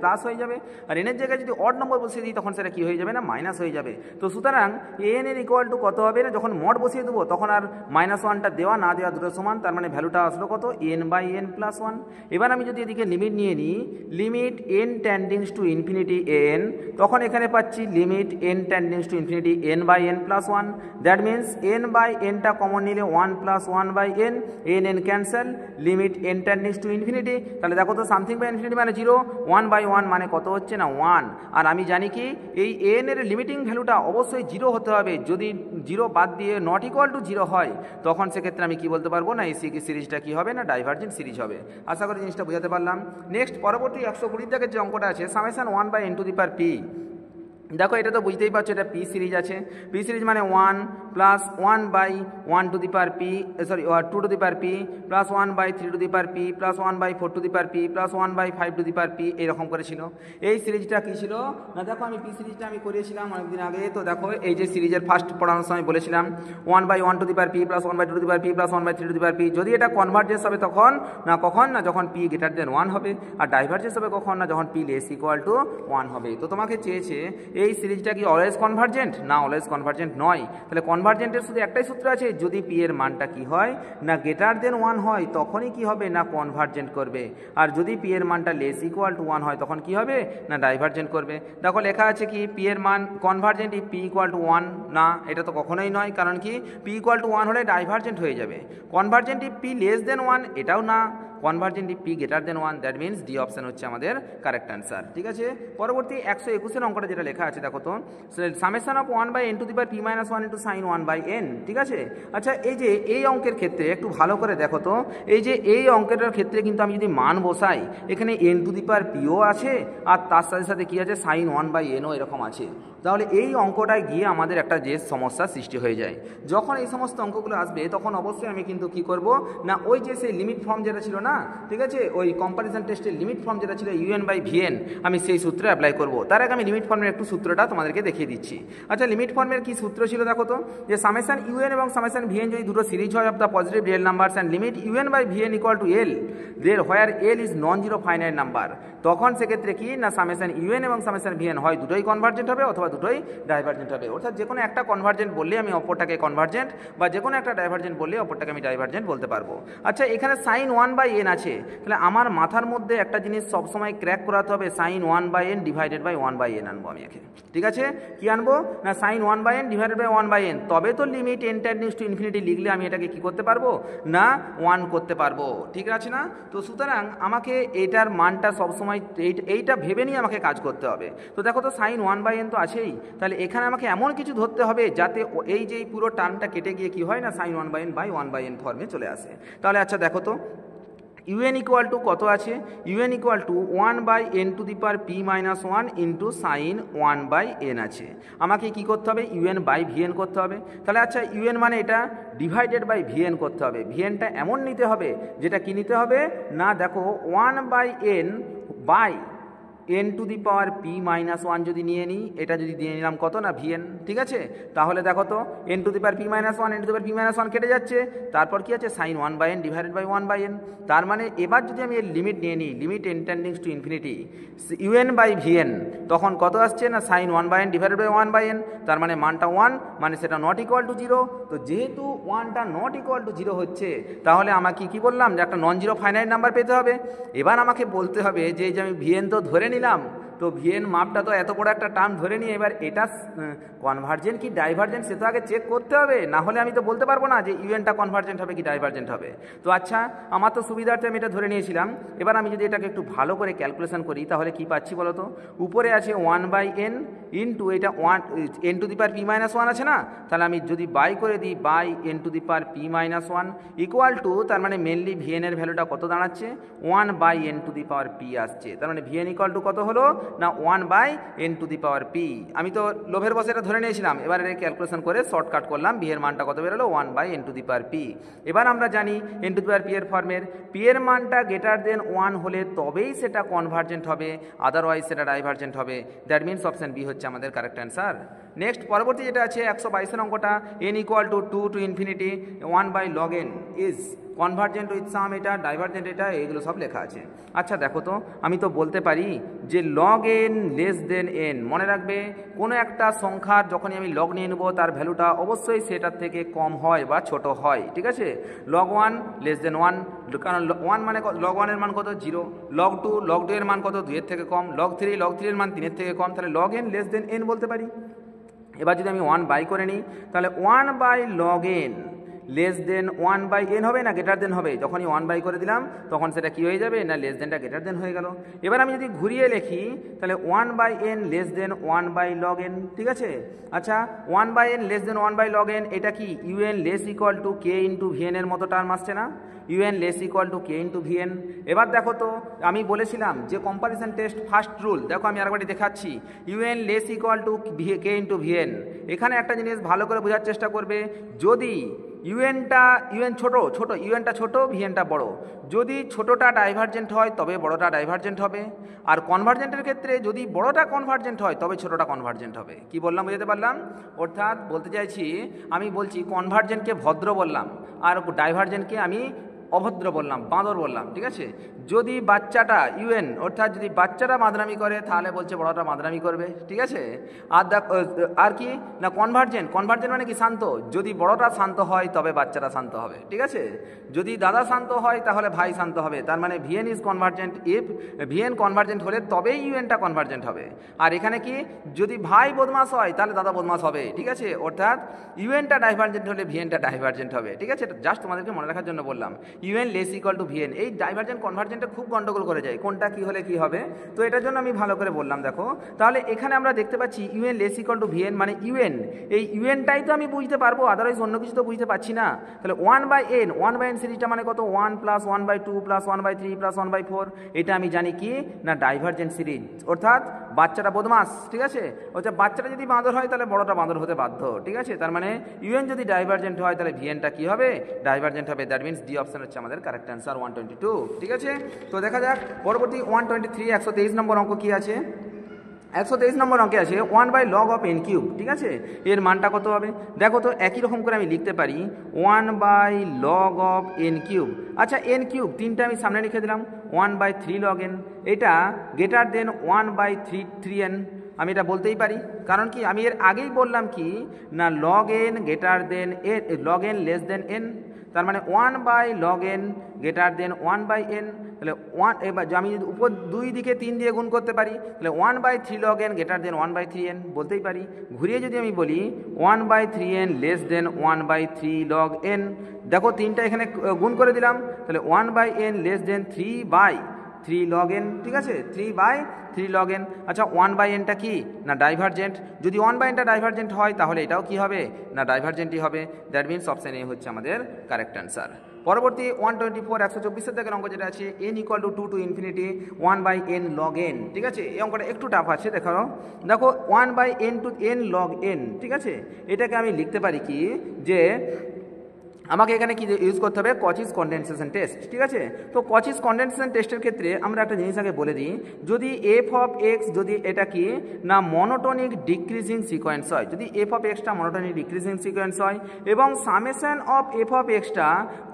প্লাস হয়ে যাবে, আর এনের জায়গায় যদি অড নম্বর বসিয়ে দিই তখন সেটা কি হয়ে যাবে না মাইনাস হয়ে যাবে। তো সুতরাং এন এর ইকুয়াল টু কত হবে না যখন মড বসিয়ে দেবো তখন আর -1টা দেওয়া না দেওয়া দুটো সমান, তার মানে ভ্যালুটা আসলো কত এন বাই এন প্লাস 1। এবার আমি যদি এদিকে লিমিট নিয়ে নিই limit n tendings to infinity n, তখন এখানে পাচ্ছি limit n tendings to infinity n by n plus 1, that means n by এনটা কমন নিলে 1 plus 1 by n, n n cancel, limit n tendings to infinity, তাহলে দেখো তো something by infinity মানে 0, 1 by 1 মানে কত হচ্ছে না 1। আর আমি জানি কি এই এন এর লিমিটিং ভ্যালুটা অবশ্যই 0 হতে হবে, যদি 0 বাদ দিয়ে নট ইকুয়াল টু 0 হয় তখন সেক্ষেত্রে আমি কি বলতে পারবো না এই সিরিজটা কি হবে না ডাইভার্জেন্ট সিরিজ হবে। আশা করি জিনিসটা বোঝাতে পারলাম। নেক্সট পরবর্তী 120 দাগের যে অঙ্কটা আছে summation 1 by n to the power p. দেখো এটা তো বুঝতেই পারছো এটা পি সিরিজ আছে, পি সিরিজ মানে 1 plus 1 by 1 to the power p 2 to the power p plus 1 by 3 to the power p plus 1 by 4 to the power p plus 1 by 5 to the power p, এইরকম করে ছিল। এই সিরিজটা কী ছিল না দেখো আমি পি সিরিজটা আমি করিয়েছিলাম অনেকদিন আগে। তো দেখো এই যে সিরিজের ফার্স্ট পড়ানোর সময় বলেছিলাম 1 by 1 to the power p plus 1 by 2 to the power p plus 1 by 3 to the power p, যদি এটা কনভার্জেন্স হবে তখন না যখন পি গ্রেটার দেন 1 হবে, আর ডাইভার্জেন্স হবে কখন না যখন পি লেস ইকুয়াল টু 1 হবে। তো তোমাকে চেয়েছে এই সিরিজটা কি অলওয়েজ কনভার্জেন্ট, না অলওয়েজ কনভার্জেন্ট নয়। তাহলে কনভার্জেন্টের শুধু একটাই সূত্র আছে, যদি পি এর মানটা কি হয় না গ্রেটার দেন 1 হয় তখনই কি হবে না কনভার্জেন্ট করবে, আর যদি পি এর মানটা লেস ইকুয়াল টু 1 হয় তখন কি হবে না ডাইভার্জেন্ট করবে। দেখো লেখা আছে কি পি এর মান convergent if P equal to 1, না এটা তো কখনোই নয়, কারণ কি পি ইকুয়াল টু 1 হলে ডাইভার্জেন্ট হয়ে যাবে। Convergent if P less than 1 এটাও না, convergent if P greater than 1, that means D option হচ্ছে আমাদের কারেক্ট অ্যান্সার। ঠিক আছে, পরবর্তী 121 অঙ্কটা যেটা লেখা আছে দেখো তো, summation of 1/n to the power p - 1 into sign 1/n। ঠিক আছে, আচ্ছা এই যে এই অঙ্কের ক্ষেত্রে একটু ভালো করে দেখো তো, এই যে এই অঙ্কের ক্ষেত্রে কিন্তু আমি যদি মান বসাই, এখানে n টু দি পাওয়ার পিও আছে আর তার সাথে সাথে কী আছে সাইন 1/nও এরকম আছে। তাহলে এই অঙ্কটায় গিয়ে আমাদের একটা যে সমস্যার সৃষ্টি হয়ে যায়। যখন এই সমস্ত অঙ্কগুলো আসবে তখন অবশ্যই আমি কিন্তু কি করব না, ওই যে সেই লিমিট ফর্ম যেটা ছিল না, ঠিক আছে, ওই কম্পারিজন টেস্টের লিমিট ফর্ম যেটা ছিল un/vn, আমি সেই সূত্রে অ্যাপ্লাই করব। তার আগে আমি লিমিট ফর্মের একটু সূত্রটা তোমাদেরকে দেখিয়ে দিচ্ছি। আচ্ছা, লিমিট ফর্মের কি সূত্র ছিল দেখো তো, যে সামেশন un এবং সামেশন vn যদি দুটো সিরিজ হয় of the positive real numbers and limit un/vn equal to l, there where l is non zero finite number, তখন সেক্ষেত্রে কি না সামেশন un এবং সামেশন vn হয় দুটোই কনভার্জেন্ট হবে অথবা দুটোই ডাইভার্জেন্ট হবে। অর্থাৎ যে কোনো একটা কনভার্জেন্ট বললে আমি অপরটাকে কনভার্জেন্ট, বা যে কোনো একটা ডাইভার্জেন্ট বললে অপরটাকে আমি ডাইভার্জেন্ট বলতে পারবো। আচ্ছা, এখানে সাইন 1/n আছে, তাহলে আমার মাথার মধ্যে একটা জিনিস সবসময় ক্র্যাক করাতে হবে, sign 1/n divided by 1/n আনবো আমি এখানে। ঠিক আছে, কি আনবো না sign 1/n divided by 1/n, তবে তো limit n tendings to infinity লিখলে আমি এটাকে কি করতে পারবো না 1 করতে পারবো। ঠিক আছে না, তো সুতরাং আমাকে এটার মানটা সবসময় এইটা ভেবে নিয়ে আমাকে কাজ করতে হবে। তো দেখো তো সাইন 1/n তো আছেই, তাহলে এখানে আমাকে এমন কিছু ধরতে হবে যাতে এই যে পুরো টার্মটা কেটে গিয়ে কি হয় না সাইন 1/n বাই 1/n ফর্মে চলে আসে। তাহলে আচ্ছা দেখো তো un ইকুয়াল টু কত আছে, un equal to 1/n to the power p - 1 into sign 1/n আছে। আমাকে কি করতে হবে un/vn করতে হবে। তাহলে আচ্ছা un মানে এটা ডিভাইডেড বাই vn করতে হবে। vnটা এমন নিতে হবে যেটা কি নিতে হবে না, দেখো 1/n by n to the power p - 1 যদি নিয়ে নিই, এটা যদি দিয়ে নিলাম কত না vn। ঠিক আছে, তাহলে দেখো তো n to the power p - 1 n to the power p - 1 কেটে যাচ্ছে, তারপর কি আছে sign 1/n divided by 1/n। তার মানে এবার যদি আমি এর লিমিট নিয়ে নিই, limit n tendings to infinity un/vn, তখন কত আসছে না sign 1/n divided by 1/n, তার মানে মানটা 1, মানে সেটা নট ইকুয়াল টু 0। তো যেহেতু 1টা নট ইকুয়াল টু 0 হচ্ছে, তাহলে আমাকে কি বললাম যে একটা নন জিরো ফাইনাইট নাম্বার পেতে হবে। এবার আমাকে বলতে হবে যে আমি vn তো ধরে নিলাম, তো vn মাপটা তো এত বড় একটা টার্ম ধরে নিয়ে এবার এটা কনভার্জেন্ট কি ডাইভার্জেন্ট সে তো আগে চেক করতে হবে, না হলে আমি তো বলতে পারবো না যে ইউএনটা কনভার্জেন্ট হবে কি ডাইভার্জেন্ট হবে। তো আচ্ছা, আমার তো সুবিধার্থে আমি এটা ধরে নিয়েছিলাম। এবার আমি যদি এটাকে একটু ভালো করে ক্যালকুলেশন করি তাহলে কি পাচ্ছি বলো তো, উপরে আছে 1/n ইন্টু এটা n to the power p - 1 আছে না, তাহলে আমি যদি বাই করে দিই by n to the power p - 1 equal to, তার মানে মেনলি vn এর ভ্যালুটা কত দাঁড়াচ্ছে 1/n to the power p আসছে। তার মানে vn ইকুয়াল টু কত হলো না 1/n to the power p। আমি তো লোভের বসে এটা ধরে নিয়েছিলাম, এবার এটা ক্যালকুলেশন করে শর্টকাট করলাম, b এর মানটা কত বেরোলো 1/n to the power p। এবার আমরা জানি n to the power p এর ফর্মের p এর মানটা গ্রেটার দেন 1 হলে তবেই সেটা কনভার্জেন্ট হবে, আদারওয়াইজ সেটা ডাইভার্জেন্ট হবে। দ্যাট মিনস অপশন বি হচ্ছে আমাদের কারেক্ট অ্যান্সার। নেক্সট পরবর্তী যেটা আছে 122 অঙ্কটা, n equal two 2 to infinity 1/log n is convergent with some, এটা ডাইভার্জেন্ট, এটা এগুলো সব লেখা আছে। আচ্ছা দেখো তো, আমি তো বলতে পারি যে log n less than n, মনে রাখবে কোনো একটা সংখ্যার যখনই আমি লগ নিয়ে নেবো তার ভ্যালুটা অবশ্যই সেটার থেকে কম হয় বা ছোট হয়। ঠিক আছে, log 1 লেস দেন 1, কারণ 1 মানে log 1 এর মান কত 0, log 2 এর মান কত 2 এর থেকে কম, log 3 এর মান 3 এর থেকে কম, তাহলে log n less than n বলতে পারি। এবার যদি আমি 1 বাই করে নিই তাহলে 1/log n less than 1/n হবে না গ্রেটার দেন হবে, যখনই 1 বাই করে দিলাম তখন সেটা কি হয়ে যাবে না লেস দেনটা গ্রেটার দেন হয়ে গেল। এবার আমি যদি ঘুরিয়ে লিখি তাহলে 1/n less than 1/log n। ঠিক আছে, আচ্ছা 1/n less than 1/log n, এটা কি un less equal two k into vn এর মতো টার্ম আসছে না, un less equal two k into vn। এবার দেখো তো, আমি বলেছিলাম যে কম্পারিজন টেস্ট ফার্স্ট রুল, দেখো আমি আরেকবারটি দেখাচ্ছি, un less equal two k into vn। এখানে একটা জিনিস ভালো করে বোঝার চেষ্টা করবে, যদি un ছোট ইউএনটা ছোট ভিএনটা বড়, যদি ছোটটা ডাইভার্জেন্ট হয় তবে বড়টা ডাইভার্জেন্ট হবে, আর কনভার্জেন্টের ক্ষেত্রে যদি বড়টা কনভার্জেন্ট হয় তবে ছোটটা কনভার্জেন্ট হবে। কি বললাম বুঝতে পারলাম, অর্থাৎ বলতে চাইছি আমি বলছি কনভার্জেন্টকে ভদ্র বললাম আর ডাইভার্জেন্টকে আমি অভদ্র বললাম, বাঁদর বললাম। ঠিক আছে, যদি বাচ্চাটা ইউএন অর্থাৎ যদি বাচ্চাটা মাদরামি করে তাহলে বলছে বড়টা মাদরামি করবে। ঠিক আছে, আর কি না কনভার্জেন্ট মানে কি শান্ত, যদি বড়টা শান্ত হয় তবে বাচ্চাটা শান্ত হবে। ঠিক আছে, যদি দাদা শান্ত হয় তাহলে ভাই শান্ত হবে, তার মানে VN is convergent if VN convergent হলে তবেই ইউএনটা কনভার্জেন্ট হবে। আর এখানে কি যদি ভাই বদমাস হয় তাহলে দাদা বদমাস হবে। ঠিক আছে, অর্থাৎ ইউএনটা ডাইভার্জেন্ট হলে ভিএনটা ডাইভার্জেন্ট হবে। ঠিক আছে, জাস্ট তোমাদেরকে মনে রাখার জন্য বললাম। UN less equal two VN. এই ডাইভারজেন্ট কনভার্জেন্টটা খুব গন্ডগোল করে যায়, কোনটা কী হলে কী হবে। তো এটার জন্য আমি ভালো করে বললাম। দেখো তাহলে এখানে আমরা দেখতে পাচ্ছি UN less equal two VN মানে ইউএন, এই ইউএনটাই তো আমি বুঝতে পারবো, আদারওয়াইজ অন্য কিছু তো বুঝতে পারছি না। তাহলে 1/n সিরিজটা মানে কত, 1 + 1/2 + 1/3 + 1/4, এটা আমি জানি কি না ডাইভারজেন্ট সিরিজ, অর্থাৎ বাচ্চাটা বদমাস, ঠিক আছে। অর্থাৎ বাচ্চাটা যদি বাঁদর হয় তাহলে বড়টা বাঁদর হতে বাধ্য, ঠিক আছে। তার মানে ইউএন যদি ডাইভারজেন্ট হয় তাহলে ভিএনটা কি হবে, ডাইভারজেন্ট হবে। দ্যাট মিনস ডি অপশন হচ্ছে আমাদের কারেক্ট অ্যান্সার 122, ঠিক আছে। তো দেখা যাক পরবর্তী 123 123 নম্বর অঙ্ক কি আছে। 123 নম্বর অঙ্কে আছে 1/log(n³), ঠিক আছে। এর মানটা কত হবে দেখো তো, একই রকম করে আমি লিখতে পারি 1/log(n³). আচ্ছা n³ তিনটা আমি সামনে লিখে দিলাম, 1/3log(n), এটা গ্রেটার দেন 1/3n। আমি এটা বলতেই পারি, কারণ কি আমি এর আগেই বললাম কি না log(n) greater than log(n) less than n, তার মানে 1/log(n) গ্রেটার দেন 1/n। তাহলে 1 এবার আমি যদি উপর দুই দিকে 3 দিয়ে গুণ করতে পারি, তাহলে 1/3log(n) গ্রেটার দেন 1/3n বলতেই পারি। ঘুরিয়ে যদি আমি বলি 1/3n লেস দেন 1/3log(n), দেখো তিনটা এখানে গুণ করে দিলাম, তাহলে 1/n লেস দেন 3/3log(n), ঠিক আছে, 3/3log(n). আচ্ছা 1/nটা কি না ডাইভারজেন্ট, যদি 1/nটা ডাইভারজেন্ট হয় তাহলে এটাও কি হবে না ডাইভারজেন্টই হবে। দ্যাট মিনস অপশন এ হচ্ছে আমাদের কারেক্ট অ্যান্সার। পরবর্তী 124 124 থেকে অঙ্ক যেটা আছে n = 2 to infinity 1/n log(n), ঠিক আছে। এই অঙ্কটা একটু টাফ আছে, দেখো 1/n to n log(n), ঠিক আছে। এটাকে আমি লিখতে পারি কি যে আমাকে এখানে কি ইউজ করতে হবে, কচিস কনডেনসেশন টেস্ট, ঠিক আছে। তো কচিস কনডেনসেশন টেস্টের ক্ষেত্রে আমরা একটা জিনিস আগে বলে দিই, যদি f(x) যদি এটা কি না মনোটোনিক ডিক্রিজিং সিকোয়েন্স হয়, যদি f(x)টা মনোটোনিক ডিক্রিজিং সিকোয়েন্স হয় এবং সামেশন অফ f(x)টা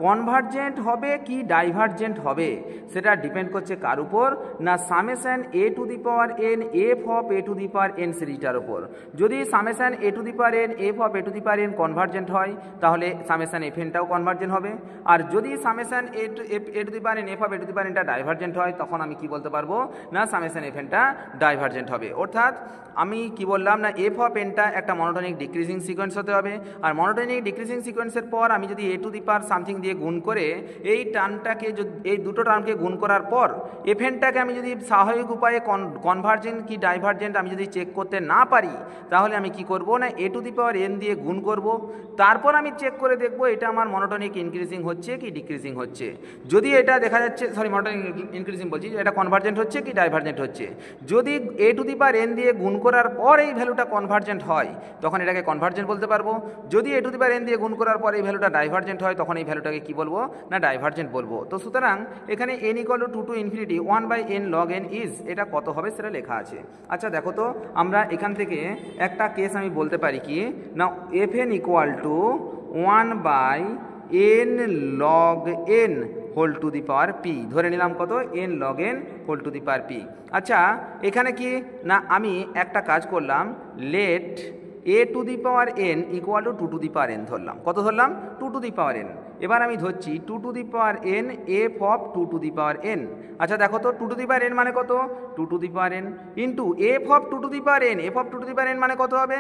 কনভার্জেন্ট হবে কি ডাইভারজেন্ট হবে, সেটা ডিপেন্ড করছে কার উপর না সামেশন a⁴n f(a⁴n) সিরিজটার উপর। যদি সামেশন a⁴n f(a⁴n) কনভার্জেন্ট হয় তাহলে সামেশন fnটাও কনভার্জেন্ট হবে, আর যদি সামেশন a⁴n f(a⁴n)টা ডাইভারজেন্ট হয় তখন আমি কি বলতে পারবো না সামেশন fnটা ডাইভারজেন্ট হবে। অর্থাৎ আমি কি বললাম না f(n)টা একটা মনোটোনিক ডিক্রিজিং সিকোয়েন্স হতে হবে, আর মনোটোনিক ডিক্রিজিং সিকোয়েন্সের পর আমি যদি a⁴ দিয়ে গুণ করে এই টার্মটাকে এই দুটো টার্মকে গুণ করার পর fnটাকে আমি যদি স্বাভাবিক উপায়ে কনভার্জেন্ট কি ডাইভারজেন্ট আমি যদি চেক করতে না পারি তাহলে আমি কি করব না a⁴n দিয়ে গুণ করব, তারপর আমি চেক করে দেখব এটা আমার মনোটোনিক ইনক্রিজিং হচ্ছে কি ডিক্রিজিং হচ্ছে। যদি এটা দেখা যাচ্ছে মনোটোনিক ইনক্রিজিং বলছি, এটা কনভার্জেন্ট হচ্ছে কি ডাইভারজেন্ট হচ্ছে। যদি a⁴n দিয়ে গুণ করার পর এই ভ্যালুটা কনভার্জেন্ট হয় তখন এটাকে কনভার্জেন্ট বলতে পারবো, যদি a⁴n দিয়ে গুণ করার পর এই ভ্যালুটা ডাইভারজেন্ট হয় তখন এই ভ্যালুটাকে কি বলবো না ডাইভারজেন্ট বলবো। তো সুতরাং এখানে n = 2 to infinity 1/n log(n) is এটা কত হবে সেটা লেখা আছে। আচ্ছা দেখো তো আমরা এখান থেকে একটা কেস আমি বলতে পারি কি না fn = 1/n log(n) whole to the power p, ধরে নিলাম কত n log(n) whole to the power p। আচ্ছা এখানে কি না আমি একটা কাজ করলাম, let a⁴n = 2 to the power n ধরলাম, কত ধরলাম 2 to the power n। এবার আমি ধরছি 2 to the power n f(2 to the power n)। আচ্ছা দেখো তো 2 to the power n মানে কত 2 to the power n into f(2 to the power n), f(2 to the power n) মানে কত হবে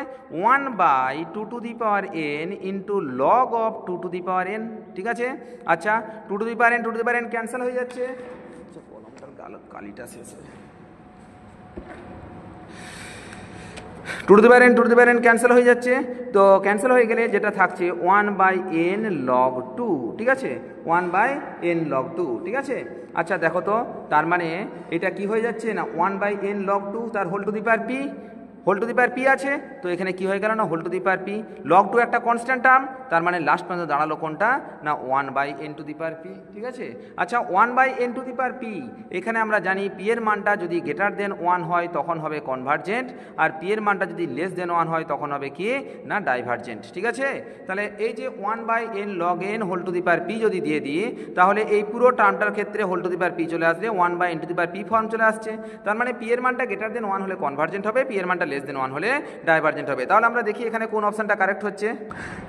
1/2 to the power n into log(2 to the power n), ঠিক আছে। আচ্ছা 2 to the power n 2 to the power n cancel হয়ে যাচ্ছে, কলমটার কালিটা শেষ হয়ে 2 to the power n cancel হয়ে যাচ্ছে। তো ক্যান্সেল হয়ে গেলে যেটা থাকছে 1/n log(2), ঠিক আছে, 1/n log(2), ঠিক আছে। আচ্ছা দেখো তো তার মানে এটা কি হয়ে যাচ্ছে না 1/n log(2) তার whole to the power p, whole to the power p আছে, তো এখানে কি হয়ে গেল না whole to the power p। log(2) একটা কনস্ট্যান্ট টার্ম, তার মানে লাস্ট পর্যন্ত দাঁড়ালো কোনটা না 1/n to the power p, ঠিক আছে। আচ্ছা 1/n to the power p, এখানে আমরা জানি p এর মানটা যদি গ্রেটার দেন 1 হয় তখন হবে কনভার্জেন্ট, আর p এর মানটা যদি লেস দেন 1 হয় তখন হবে কি না ডাইভারজেন্ট, ঠিক আছে। তাহলে এই যে 1/n log(n) whole to the power p যদি দিয়ে দিই তাহলে এই পুরো টার্মটার ক্ষেত্রে whole to the power p চলে আসবে, 1/n to the power p form চলে আসছে। তার মানে p এর মানটা গ্রেটার দেন 1 হলে কনভার্জেন্ট হবে, p এর মানটা লেস দেন 1 হলে ডাইভারজেন্ট হবে। তাহলে আমরা দেখি এখানে কোন অপশনটা কারেক্ট হচ্ছে।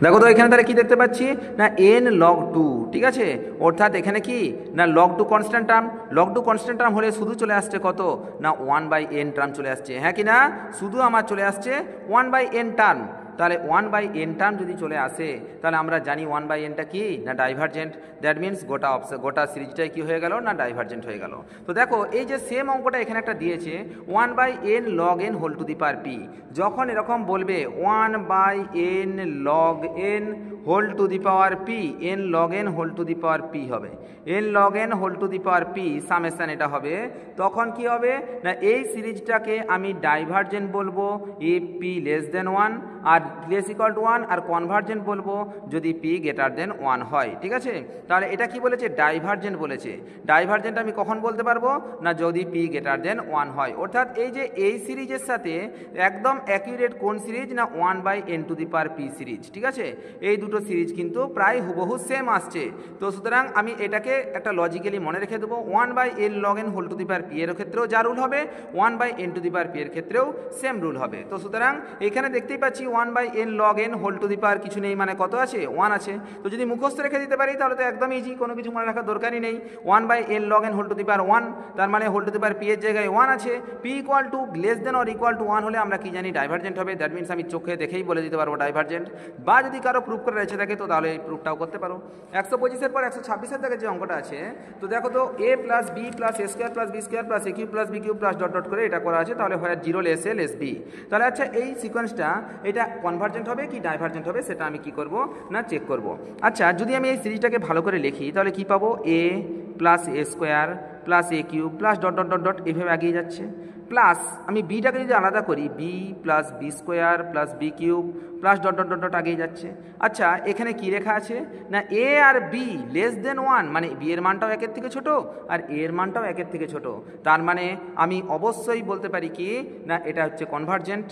দেখো তো এখানে তাহলে কি দেখতে পাচ্ছি না n log(2), ঠিক আছে, অর্থাৎ এখানে কি না log(2) constant term, log(2) constant term হলে শুধু চলে আসছে কত না 1/n টার্ম চলে আসছে, হ্যাঁ কি না, শুধু আমার চলে আসছে 1/n টার্ম। তাহলে 1/n টার্ম যদি চলে আসে তাহলে আমরা জানি 1/nটা কি না ডাইভারজেন্ট। দ্যাট মিনস গোটা সিরিজটাই কি হয়ে গেল না ডাইভারজেন্ট হয়ে গেল। তো দেখো এই যে সেম অঙ্কটা এখানে একটা দিয়েছে 1/n log n whole to the power p, যখন এরকম বলবে 1/n log n whole to the power p, n log n whole to the power p হবে, n log n whole to the power p summation এটা হবে, তখন কি হবে না এই সিরিজটাকে আমি ডাইভারজেন্ট বলবো if p লেস দেন 1 আর লেস ইকুয়াল টু 1, আর কনভার্জেন্ট বলবো যদি p গ্রেটার দেন 1 হয়। ঠিক আছে, তাহলে এটা কি বলেছে ডাইভারজেন্ট বলেছে। ডাইভারজেন্ট আমি কখন বলতে পারবো না যদি p গ্রেটার দেন 1 হয়। অর্থাৎ এই যে এই সিরিজের সাথে একদম অ্যাকিউরেট কোন সিরিজ না 1/n to the power p series. ঠিক আছে, এই দুটো সিরিজ কিন্তু প্রায় হুবহু সেম আসছে। তো সুতরাং আমি এটাকে একটা লজিক্যালি মনে রেখে দেবো 1/n log n whole to the power p এর ক্ষেত্রেও যা রুল হবে 1/n to the power p এর ক্ষেত্রেও সেম রুল হবে। তো সুতরাং এখানে দেখতেই পাচ্ছি 1/n log n whole to the power কিছু নেই মানে কত আছে 1 আছে। তো যদি মুখস্থ রেখে দিতে পারি তাহলে তো একদম ইজি, কোনো কিছু মনে রাখার দরকারই নেই। 1/n log n whole to the power 1, তার মানে whole to the power p এর জায়গায় 1 আছে। p equal to less than or equal to 1 হলে আমরা কি জানি ডাইভারজেন্ট হবে। দ্যাট মিনস আমি চোখে দেখেই বলে দিতে পারবো ডাইভারজেন্ট, বা যদি কারো প্রুফ করে রয়েছে থাকে তো তাহলে এই প্রুফটাও করতে পারো। 125 পর 126 থেকে যে অঙ্কটা আছে, তো দেখো তো a plus b plus a square plus b square plus a cube plus b cube plus dot dot করে এটা করা আছে, তাহলে হয় 0 লেস a লেস b। তাহলে আচ্ছা এই সিকোয়েন্সটা এটা কনভার্জেন্ট হবে কি ডাইভারজেন্ট হবে সেটা আমি কি করব না চেক করব। আচ্ছা যদি আমি এই সিরিজটাকে ভালো করে লিখি তাহলে কি পাবো a plus a square plus a cube plus dot dot dot dot এভাবে এগিয়ে যাচ্ছে, প্লাস আমি বিটাকে যদি আলাদা করি b plus b square plus b cube plus dot dot dot dot আগিয়ে যাচ্ছে। আচ্ছা এখানে কি লেখা আছে না a আর b লেস দেন 1, মানে b এর মানটাও একের থেকে ছোট আর a এর মানটাও একের থেকে ছোট, তার মানে আমি অবশ্যই বলতে পারি কি না এটা হচ্ছে কনভার্জেন্ট।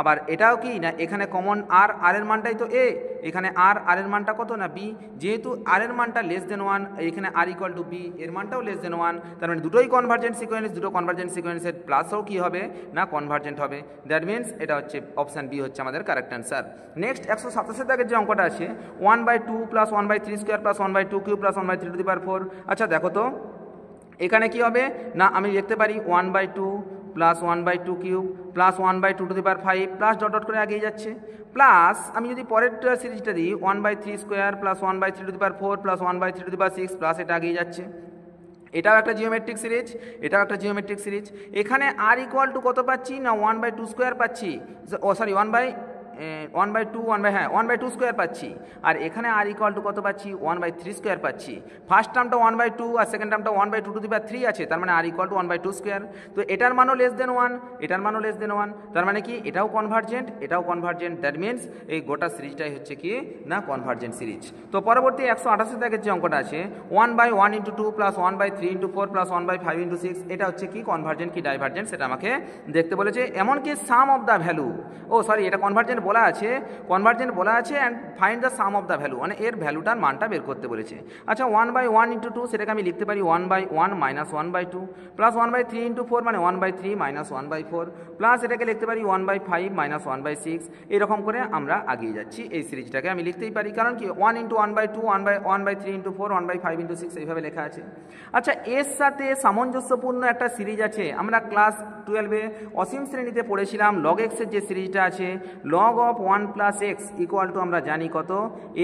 আবার এটাও কি না এখানে কমন আর এর মানটাই তো a, এখানে আর এর মানটা কত না b, যেহেতু আর এর মানটা লেস দেন 1 এখানে আর ইকুয়াল টু b এর মানটাও লেস দেন 1, তার মানে দুটোই কনভার্জেন্ট সিকোয়েন্স, দুটো কনভার্জেন্ট সিকোয়েন্সের প্লাসও কি হবে না কনভার্জেন্ট হবে। দ্যাট মিনস এটা হচ্ছে অপশান বি হচ্ছে আমাদের কারেক্ট অ্যান্সার। নেক্সট 127 দাগের যে অঙ্কটা আছে 1/2 plus 1/3 square plus 1/2 cube plus 1/3 to the power 4। আচ্ছা দেখো তো এখানে কি হবে না আমি লিখতে পারি 1/2 plus 1/2 cube plus 1/2 to the power 5 plus dot dot করে এগিয়ে যাচ্ছে, প্লাস আমি যদি পরের সিরিজটা দিই 1/3 square plus 1/3 to the power 4 plus 1/3 to the power 6 plus এটা এগিয়ে যাচ্ছে। এটাও একটা জিওমেট্রিক সিরিজ, এটাও একটা জিওমেট্রিক সিরিজ। এখানে আর ইকুয়াল টু কত পাচ্ছি না 1/2 স্কোয়ার পাচ্ছি, ও সরি 1/2 স্কোয়ার পাচ্ছি, আর এখানে আর ইকুয়াল টু কত পাচ্ছি 1/3 স্কোয়ার পাচ্ছি। ফার্স্ট টার্মটা 1/2 আর সেকেন্ড টার্মটা 1/2 টু দি পাওয়ার 3 আছে, তার মানে আর ইকুয়াল টু 1/2 স্কোয়ার। তো এটার মানও লেস দেন 1, এটার মানও লেস দেন 1, তার মানে কি এটাও কনভার্জেন্ট এটাও কনভার্জেন্ট। দ্যাট মিনস এই গোটা সিরিজটাই হচ্ছে কি না কনভার্জেন্ট সিরিজ। তো পরবর্তী 128 দাগের যে অঙ্কটা আছে 1/1 × 2 প্লাস 1/3 × 4 প্লাস 1/5 × 6, এটা হচ্ছে কি কনভার্জেন্ট কি ডাইভার্জেন্ট সেটা আমাকে দেখতে বলেছে। এমনকি sum of the value, oh sorry এটা কনভার্জেন্ট বলা আছে and find the sum of the value, মানে এর ভ্যালুটার মানটা বের করতে বলেছে। আচ্ছা 1/1 × 2 সেটাকে আমি লিখতে পারি 1/1 মাইনাস 1/2 প্লাস 1/3 × 4 মানে 1/3 মাইনাস 1/4 প্লাস এটাকে লিখতে পারি 1/5 মাইনাস 1/6। এরকম করে আমরা আগিয়ে যাচ্ছি। এই সিরিজটাকে আমি লিখতেই পারি কারণ কি 1 × 1/2 1/3 × 4 1/5 × 6 এইভাবে লেখা আছে। আচ্ছা এর সাথে সামঞ্জস্যপূর্ণ একটা সিরিজ আছে, আমরা ক্লাস 12-এ অসীম শ্রেণীতে পড়েছিলাম log x এর যে সিরিজটা আছে log of 1 plus x equal to আমরা জানি কত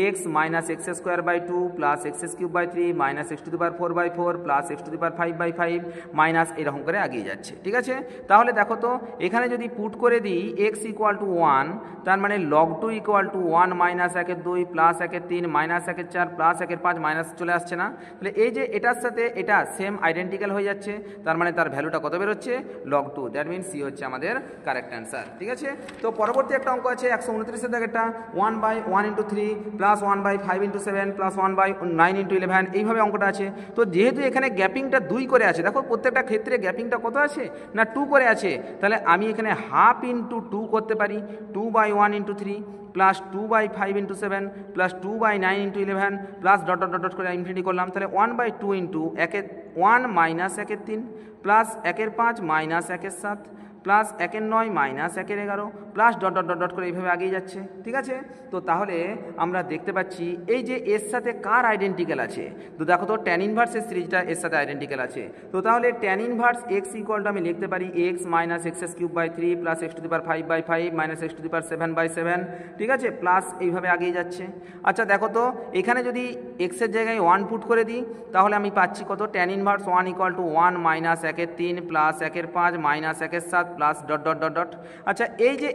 x minus x square by 2 plus x cube by 3 minus x to the power 4/4 plus x to the power 5/5 minus এরকম করে এগিয়ে যাচ্ছে। ঠিক আছে, তাহলে দেখো তো এখানে যদি পুট করে দিই এক্স ইকুয়াল টু 1, তার মানে log 2 equal to 1 minus 1/2 plus 1/3 minus 1/4 plus 1/5 minus চলে আসছে না, তাহলে এই যে এটার সাথে এটা সেম আইডেন্টিক্যাল হয়ে যাচ্ছে, তার মানে তার ভ্যালুটা কত বেরোচ্ছে log 2। দ্যাট মিনস সি হচ্ছে আমাদের কারেক্ট অ্যান্সার। ঠিক আছে, তো পরবর্তী একটা অঙ্ক আছে 129 দাগেরটা 1/1 × 3 প্লাস 1/5 × 7 প্লাস 1/9 × 11 এইভাবে অঙ্কটা আছে। তো যেহেতু এখানে গ্যাপিংটা 2 করে আছে, দেখো প্রত্যেকটা ক্ষেত্রে গ্যাপিংটা কত আছে না 2 করে আছে, তাহলে আমি এখানে হাফ ইন্টু 2 করতে পারি 2/1 × 3 plus 2/5 × 7 plus 2/9 × 11 plus dot dot dot করে ইনফিনিটি করলাম, তাহলে 1/2 × 1 minus 1/3 plus 1/5 minus 1/7 plus 1 9 minus 1 11 plus dot dot dot dot করে এইভাবে আগিয়ে যাচ্ছে, ঠিক আছে। তো তাহলে আমরা দেখতে পাচ্ছি এই যে এর সাথে কার আইডেন্টিক্যাল আছে, তো দেখো তো ট্যান ইনভার্সের সিরিজটা এর সাথে আইডেন্টিক্যাল আছে। তো তাহলে tan inverse x equal to আমি লিখতে পারি x minus x cube by 3 plus x to the power 5/5 minus x to the power 7/7, ঠিক আছে, প্লাস এইভাবে আগিয়ে যাচ্ছে। আচ্ছা দেখো তো এখানে যদি এক্সের জায়গায় 1 পুট করে দিই তাহলে আমি পাচ্ছি কত, tan inverse 1 equal to 1 minus 1 3 plus 1 5 minus 1 7 plus dot dot dot dot. আচ্ছা এই যে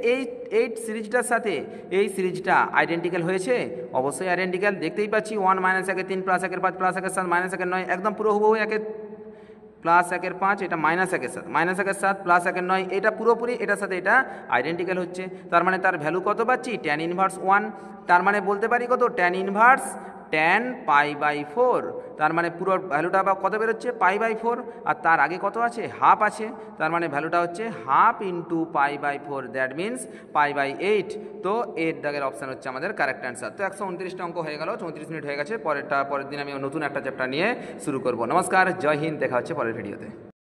এই সিরিজটার সাথে এই সিরিজটা আইডেন্টিক্যাল হয়েছে, অবশ্যই আইডেন্টিক্যাল, দেখতেই পাচ্ছি 1 মাইনাস 1 3 প্লাস 1 5 প্লাস 1 7 মাইনাস 1 9 একদম পুরো হুবহু 1 প্লাস 1 5 এটা মাইনাস 1 7 মাইনাস 1 7 প্লাস 1 9 এটা পুরোপুরি এটার সাথে এটা আইডেন্টিক্যাল হচ্ছে। তার মানে তার ভ্যালু কত পাচ্ছি, ট্যান ইনভার্স 1, তার মানে বলতে পারি কত, ট্যান ইনভার্স ট্যান π/4, তার মানে পুরো ভ্যালুটা বা কত বেরোচ্ছে π/4, আর তার আগে কত আছে, হাফ আছে, তার মানে ভ্যালুটা হচ্ছে হাফ ইন্টু π/4, দ্যাট মিনস π/8। তো এর দাগের অপশান হচ্ছে আমাদের কারেক্ট অ্যান্সার। তো 129টা অঙ্ক হয়ে গেল, 34 মিনিট হয়ে গেছে, পরের দিন আমি নতুন একটা চ্যাপ্টার নিয়ে শুরু করব। নমস্কার, জয় হিন্দ, দেখা হচ্ছে পরের ভিডিওতে।